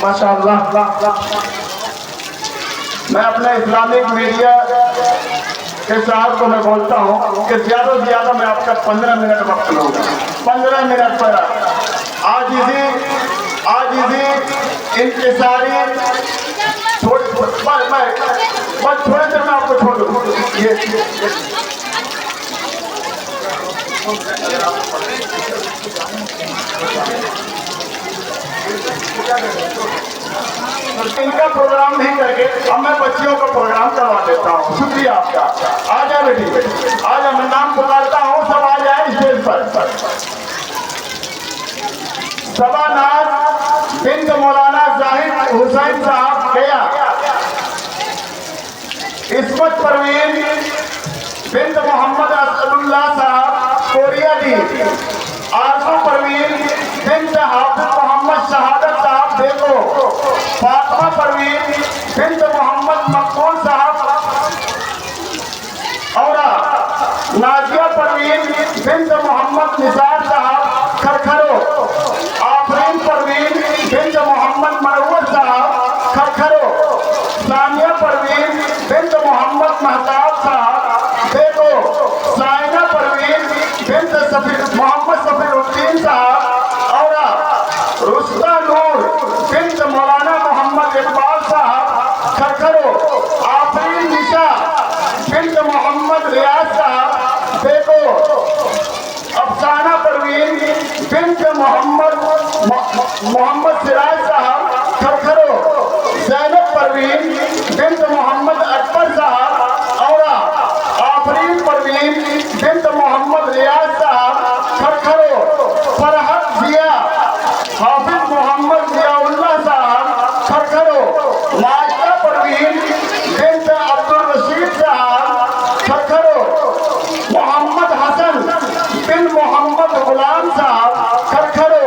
माशाअल्लाह। मैं अपने इस्लामिक मीडिया के साथ को मैं बोलता हूँ कि ज़्यादा से ज़्यादा मैं आपका 15 मिनट वक्त लूँगा। 15 मिनट पर आज इसी इंतज़ारी बस थोड़ी देर में आपको छोड़ दूँ। ये इनका प्रोग्राम नहीं करके अब मैं बच्चियों का प्रोग्राम करवा देता हूँ। शुक्रिया आपका। आ जाए बेटी, आ जाए, मैं नाम पुकारता हूँ, सब आ जाए स्टेज पर। सबानाज बिन्त मौलाना जाहिद हुसैन साहब गया, इस्मत परवीन बिन्त मोहम्मद असदुल्लाह साहब कोरिया दी, आरजू परवीन बिन्त हाफिज मोहम्मद शहादत साहब देखो, फातिमा परवीन बिन्त मोहम्मद मकबूल साहब औरा, नाजिया परवीन बिन्त मोहम्मद निसार साहब खरखरो, आफरीन परवीन बिन्त मोहम्मद मनव्वर साहब खरखरो, सानिया परवीन बिन्त मोहम्मद महताब साहब देखो, साइना परवीन बिन्त मोहम्मद सफीरुद्दीन साहब औरा, रुस्ता नूर बिन्त मौलाना मोहम्मद इकबाल साहब खरखरो, आफरीन निशा बिन्त मोहम्मद रियाज साहब देखो, अफसाना परवीन बिन्त मोहम्मद सिराज साहब खरखरो, ज़ैनब परवीन बिन्त मोहम्मद अकबर साहब औरा, आफरीन परवीन बिन्त मोहम्मद रियाज साहब खरखरो, फरहत जिया हाफिज मोहम्मद जियाउल्लाह साहब खरखरो, माजिदा परवीन बिन्त अब्दुल रशीद साहब खरखरो, मोहम्मद हसन बिन मोहम्मद गुलाम साहब खरखरो,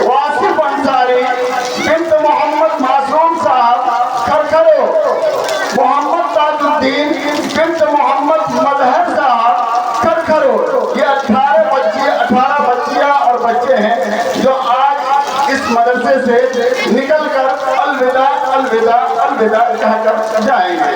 वासिफ अंसारी बिन्त मोहम्मद मासूम साहब खरखरो, मोहम्मद ताजुद्दीन बिन्त मोहम्मद मजहर साहब खरखरो। ये 18 बच्चियां और बच्चे हैं जो आज इस मदरसे से निकलकर अलविदा अलविदा अलविदा कहकर जाएंगे।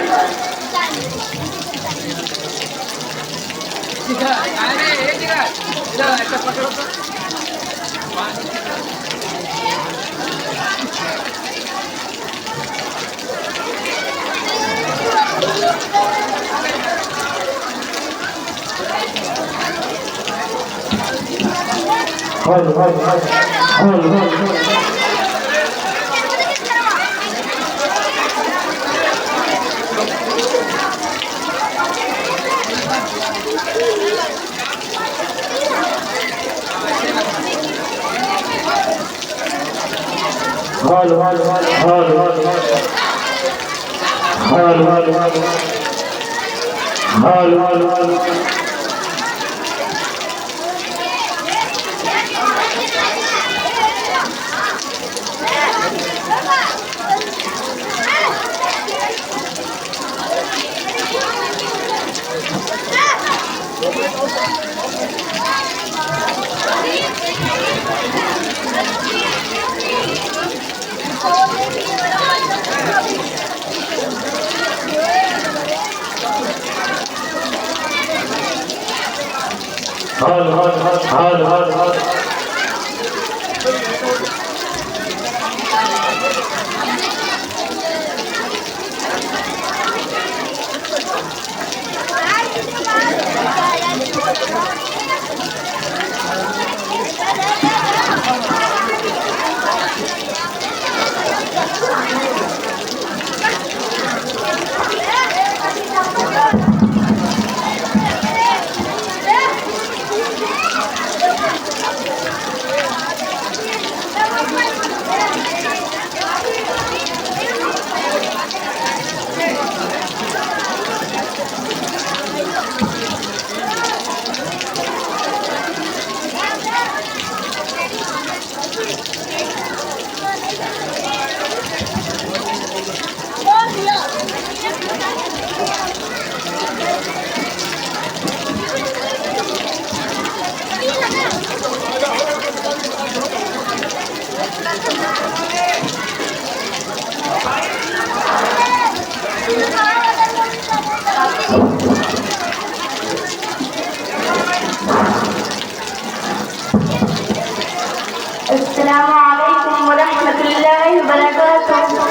अस्सलामुअलैकुम वरहमतुल्लाहि वबरकातुह।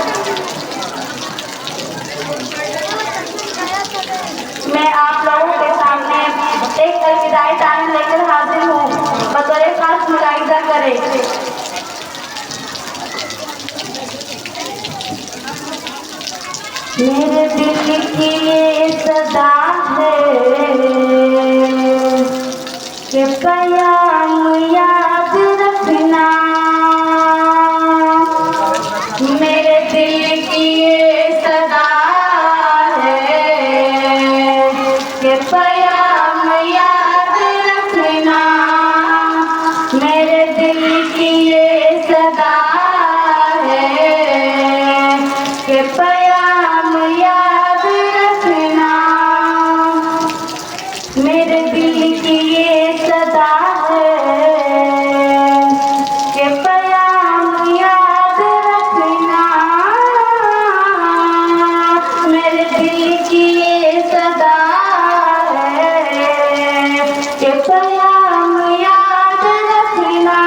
मैं आप लोगों के सामने एक अलविदाई तान लेकर हाजिर हूँ। बतौर खास मुलाहिजा करें। मेरे दिल की ये सदा है कि कयाम याद रखना। मेरे दिल की ये सदा है कि कयाम याद रखना। मेरे दिल की ये सदा है कि कयाम याद रखना। मेरे दिल की ये सदा है कि कयाम याद रखना। मेरे दिल की ये सदा है कि कयाम याद रखना।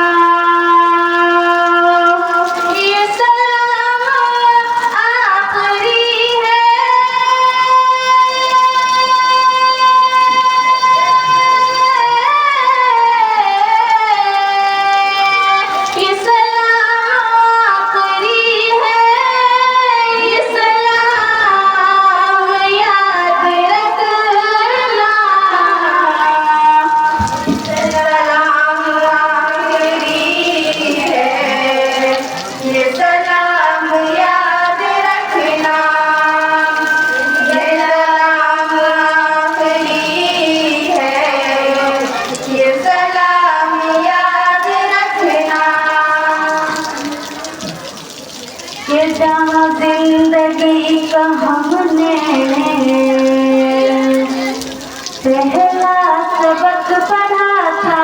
ये सलाम आखिरी है। ये सलाम आखिरी है। ये सलाम याद रखना। सलाम आखिरी है। ये सलाम याद रखना। ये सलाम आखिरी है। ये सलाम याद रखना। ये जहाँ जिंदगी का हमने पहला सबक पढ़ा था।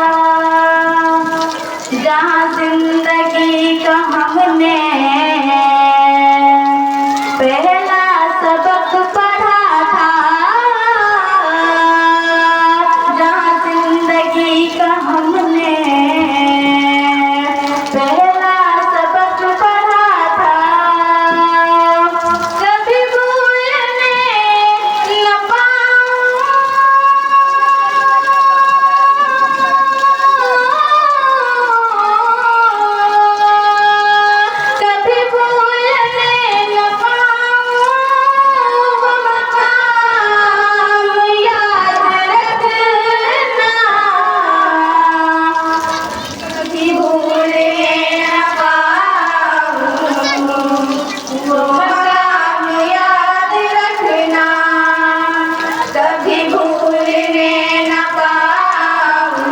जहाँ जिंदगी का हमने पहला सबक पढ़ा था। जहाँ जिंदगी का हमने पहला सबक पढ़ा था। कभी भूलने न पाऊं। कभी भूलने न पाऊं। वो मकाम याद रखना। कभी भूलने न पाऊं। वो मकाम याद रखना। कभी भूलने न पाऊं।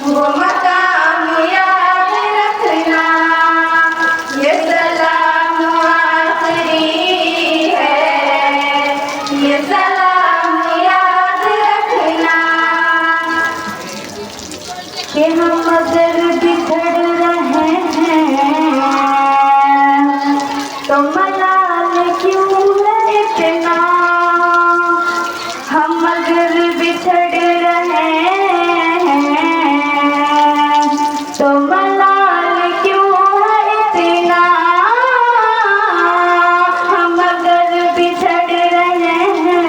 वो मकाम याद रखना। ये सलाम आखिरी है। ये सलाम याद रखना। कि हम अगर बिछड़ रहे हैं तो मलाल क्यों है इतना। हम अगर बिछड़ रहे हैं तो मलाल क्यों है इतना। हम अगर बिछड़ रहे हैं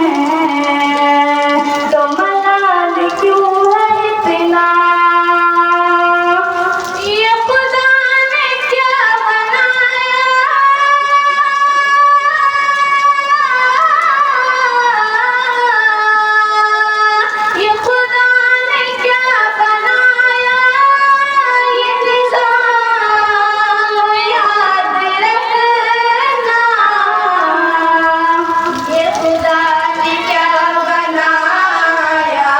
तो मलाल क्यों है इतना। ये खुदा ने क्या बनाया। ये खुदा ने क्या बनाया। ये निज़ाम याद रखना। ये खुदा ने क्या बनाया।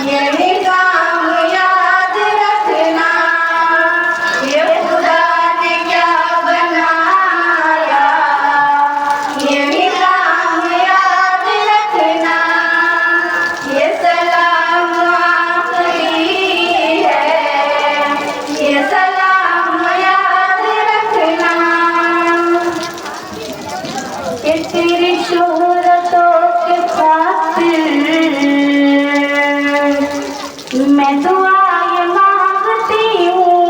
ये निज़ाम याद रखना। ये खुदा ने क्या बनाया। ये निज़ाम याद रखना। ये सलाम आखिरी है। ये सलाम याद रखना। कि तेरी शोहरतों के खातिर मैं दुआएं मांगती हूँ।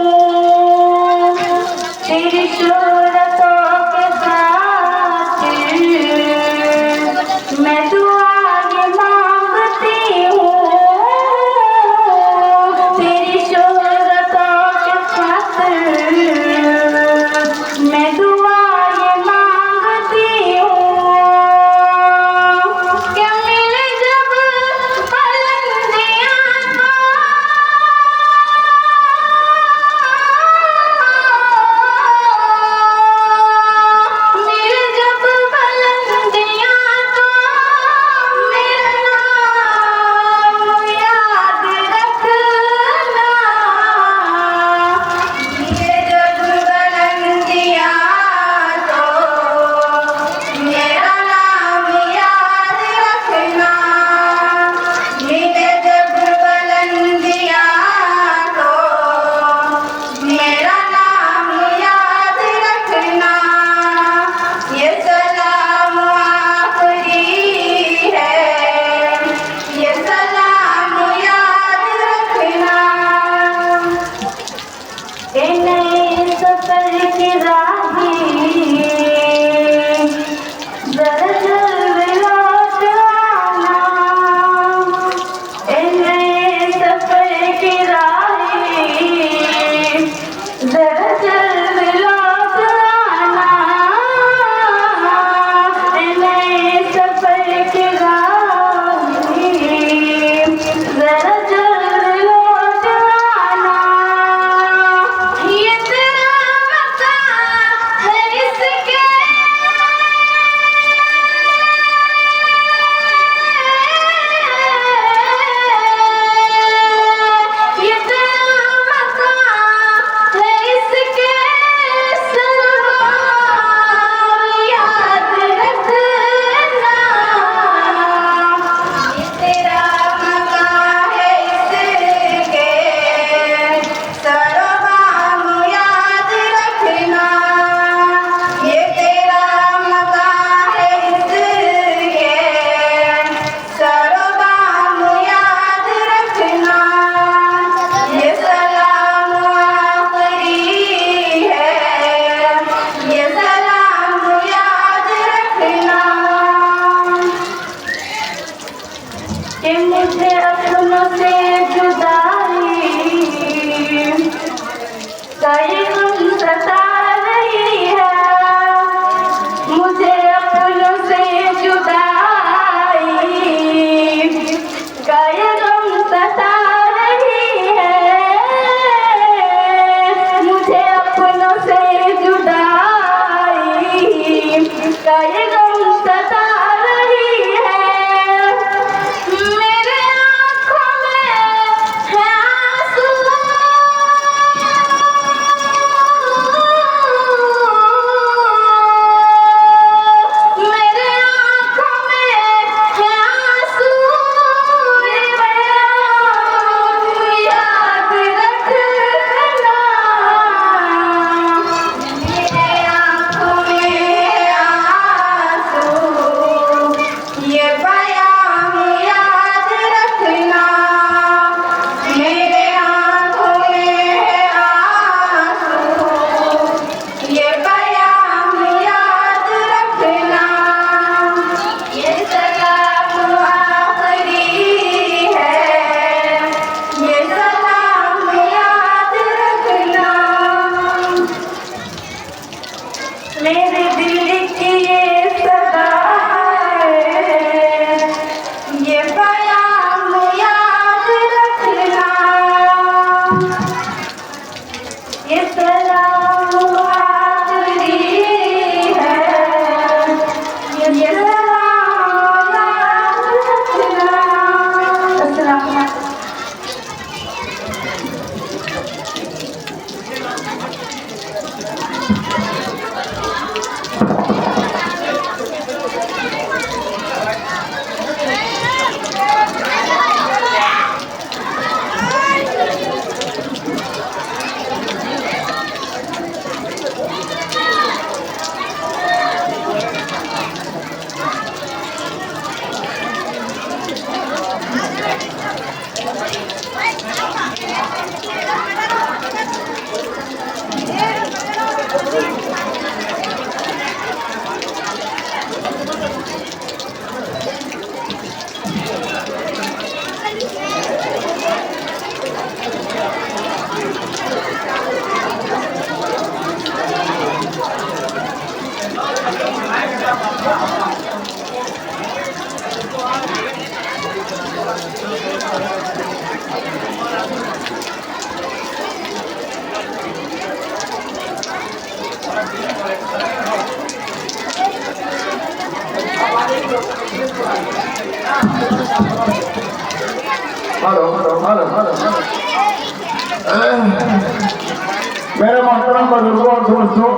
बुजुर्गों और दोस्तों,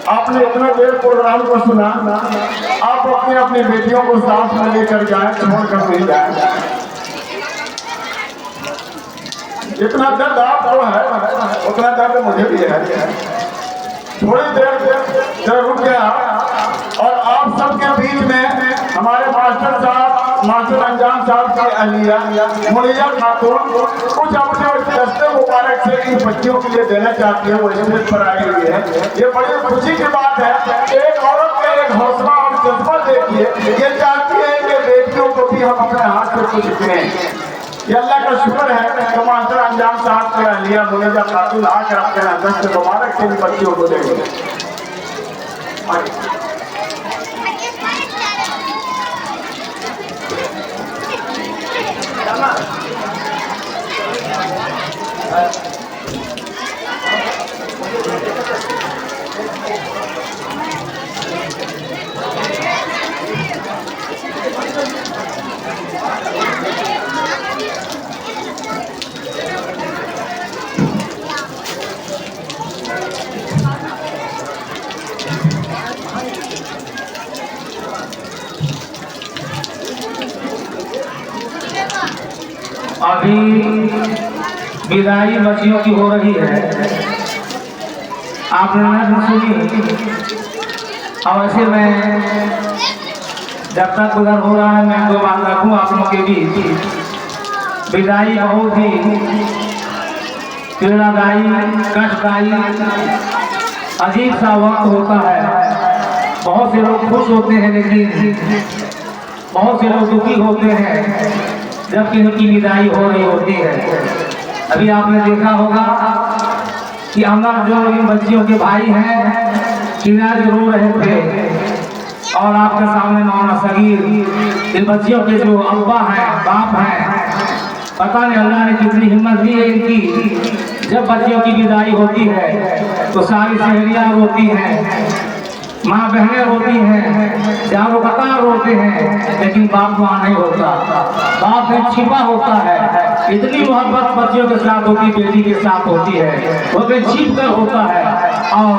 आपने इतना देर प्रोग्राम को सुना, आप अपनी अपनी बेटियों को साथ में लेकर जाएं, छोड़कर नहीं जाएं। इतना दर्द आपको है, उतना दर्द मुझे भी है। थोड़ी देर जरा रुक गया और आप सबके बीच में हमारे मास्टर साहब, मास्टर अंजाम साहब की अहलिया मुनिया खातून कुछ अपने दस्ते मुबारक से इन बच्चियों के लिए देना चाहती है। वो स्टेज पर आई हुई है। ये बड़ी खुशी की बात है। एक औरत का एक हौसला और जज्बा देखिए, ये चाहती है कि बेटियों को भी हम अपने हाथ से कुछ दें। ये अल्लाह का शुक्र है कि मास्टर अंजाम साहब के अहलिया मुनिया खातून आकर अपने दस्ते मुबारक से इन बच्चियों को देंगे। अभी विदाई बच्चियों की हो रही है, आपने न सुनी। और ऐसे में जब तक उधर हो रहा है, मैं दो बात रखूँ आप लोगों के बीच। विदाई बहुत ही पीड़ादायी, कष्टदायी, अजीब सा वक्त होता है। बहुत से लोग खुश होते हैं, लेकिन बहुत से लोग दुखी होते हैं जबकि उनकी विदाई हो रही होती है। अभी आपने देखा होगा कि अंदर जो इन बच्चियों के भाई हैं, किनारे रो रहे थे और आपके सामने मौना सगीर, इन बच्चियों के जो अब्बा हैं, बाप हैं, पता नहीं अल्लाह ने कितनी हिम्मत दी है इनकी। जब बच्चियों की विदाई होती है तो सारी सहेलियाँ रोती हैं, माँ बहनें रोती हैं, चारों कतार रोते हैं, लेकिन बाप वहाँ नहीं होता। बाप में छिपा होता है। इतनी मोहब्बत बच्चियों के साथ होती, बेटी के साथ होती है, वो भी छिप कर होता है और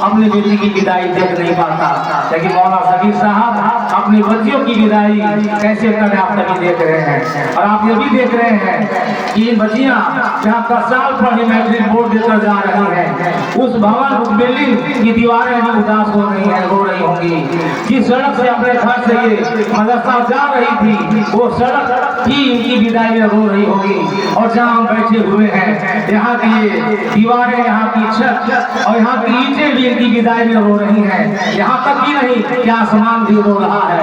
अपनी बेटी की विदाई देख नहीं पाता। लेकिन मौला सगीर साहब अपनी बच्चियों की विदाई कैसे करें, आप सभी देख रहे हैं। और आप ये भी देख रहे हैं कि बच्चियाँ जहाँ 10 साल पढ़ी मैट्रिक बोर्ड देकर जा रही हैं, उस भवन, उस बिल्डिंग की दीवारें भी उदास हो रही हैं, रो रही होंगी। जिस सड़क से अपने घर से ये मदरसा जा रही थी, वो सड़क ही इनकी विदाई में रो रही होगी। और जहाँ हम बैठे हुए हैं, यहाँ की ये दीवारें, यहाँ की छत और यहाँ की ईंटें भी इनकी विदाई में रो रही हैं। यहाँ तक ही नहीं कि आसमान भी रो रहा है।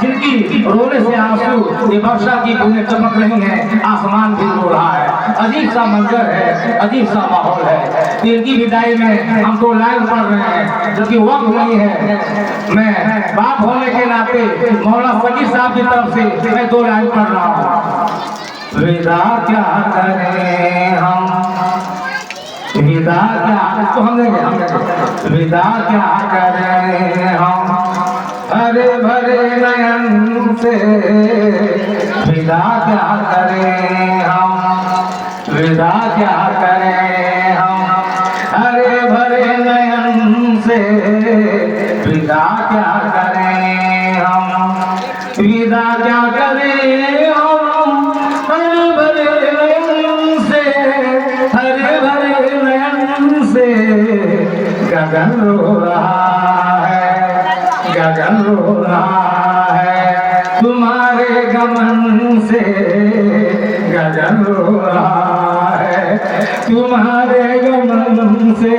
जिनकी रोने से आंसू ये वर्षा की बूंदें चमक रही हैं, आसमान भी रो रहा है। अजीब सा मंजर है, अजीब सा माहौल है। इनकी विदाई में हम तो लाइन पढ़ रहे हैं, जो कि वक्त नहीं है। मैं बाप होने के नाते मौला सगीर साहब की तरफ से मैं 2 लाइन पढ़ रहा हूँ। विदा क्या करें हम, विदा क्या, तो हम देंगे। विदा क्या करें हम हरे भरे नयन से, विदा क्या करें हम, विदा क्या करें हम हरे भरे नयन से, विदा क्या करें हम, विदा क्या करें हम हरे भरे नयन से, हरे भरे नयन से। गगन रो रहा है, गगन रो रहा है तुम्हारे गमन से, गगन रो रहा है तुम्हारे गमन से,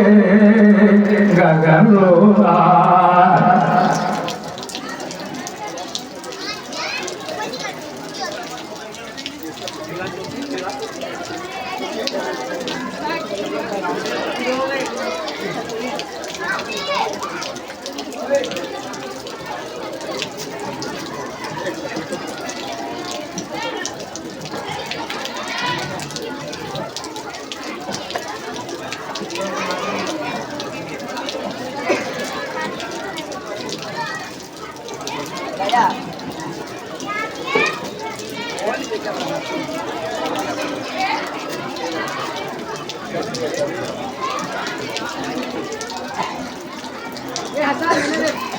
गगन रो रहा है। ऐसा